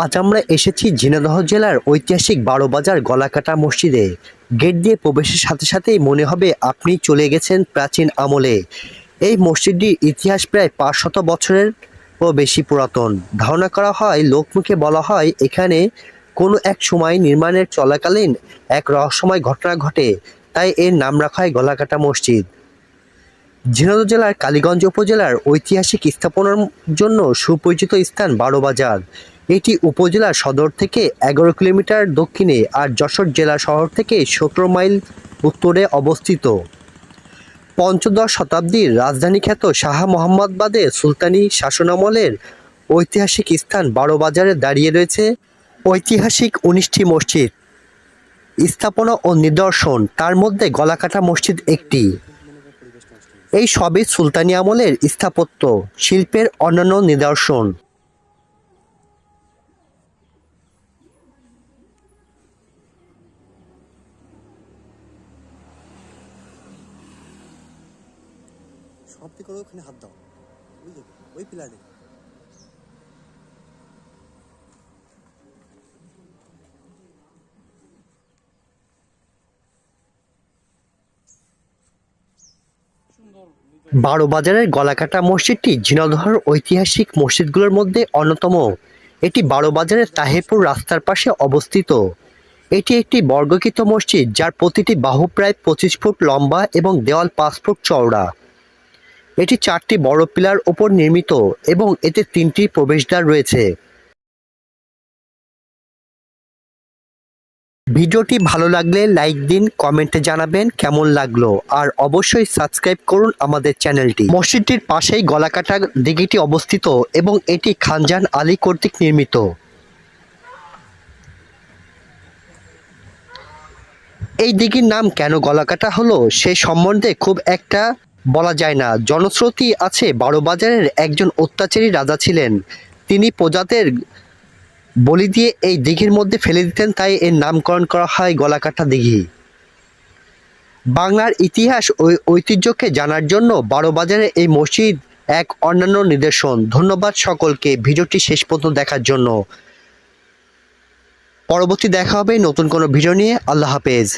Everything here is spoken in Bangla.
আজ আমরা এসেছি ঝিনাইদহ জেলার ঐতিহাসিক বারোবাজার গলাকাটা মসজিদে। গেট দিয়ে প্রবেশের সাথে সাথেই মনে হবে আপনি চলে গেছেন প্রাচীন আমলে। এই মসজিদটির ইতিহাস প্রায় 500 বছরের ও বেশি পুরাতন। ধারণা করা হয়, লোকমুখে বলা হয় এখানে কোনো এক সময় নির্মাণের চলাকালীন এক রহস্যময় ঘটনা ঘটে, তাই এর নাম রাখা হয় গলাকাটা মসজিদ। ঝিনাইদহ জেলার কালীগঞ্জ উপজেলার ঐতিহাসিক স্থাপনার জন্য সুপরিচিত স্থান বারোবাজার। এটি উপজেলার সদর থেকে 11 কিলোমিটার দক্ষিণে আর যশোর জেলা শহর থেকে 17 মাইল উত্তরে অবস্থিত। পঞ্চদশ শতাব্দীর রাজধানী খ্যাত শাহ মোহাম্মদ বাদে সুলতানি শাসনামলের ঐতিহাসিক স্থান বারোবাজারে দাঁড়িয়ে রয়েছে ঐতিহাসিক 19টি মসজিদ, স্থাপনা ও নিদর্শন। তার মধ্যে গলাকাটা মসজিদ একটি। এই সবই সুলতানি আমলের স্থাপত্য শিল্পের অন্যান্য নিদর্শন। সমাপ্তি করে ওখানে হাত দাও, বুঝলে, ওই পিলারে। বারোবাজারের গলাকাটা মসজিদটি ঝিনাইদহের ঐতিহাসিক মসজিদগুলোর মধ্যে অন্যতম। এটি বারোবাজারের তাহেরপুর রাস্তার পাশে অবস্থিত। এটি একটি বর্গাকৃত মসজিদ যার প্রতিটি বাহু প্রায় 25 ফুট লম্বা এবং দেওয়াল 5 ফুট চওড়া। এটি 4টি বড় পিলার ওপর নির্মিত এবং এতে 3টি প্রবেশদ্বার রয়েছে। ভিডিওটি ভালো লাগলে লাইক দিন, কমেন্টে জানাবেন কেমন লাগলো, আর অবশ্যই সাবস্ক্রাইব করুন আমাদের চ্যানেলটি। মসজিদটির পাশেই গলাকাটা দিঘিটি অবস্থিত এবং এটি খানজাহান আলী কর্তৃক নির্মিত। এই দিঘির নাম কেন গলাকাটা হলো সে সম্বন্ধে খুব একটা বলা যায় না। জনশ্রুতি আছে, বারোবাজারের একজন অত্যাচারী রাজা ছিলেন। তিনি প্রজাদের বলি দিয়ে এই দিঘির মধ্যে ফেলে দিতেন, তাই এর নামকরণ করা হয় গলাকাটা দিঘি। বাংলার ইতিহাস ও ঐতিহ্যকে জানার জন্য বারোবাজারের এই মসজিদ এক অন্যান্য নিদর্শন। ধন্যবাদ সকলকে ভিডিওটি শেষ পর্যন্ত দেখার জন্য। পরবর্তী দেখা হবে নতুন কোনো ভিডিও নিয়ে। আল্লাহ হাফেজ।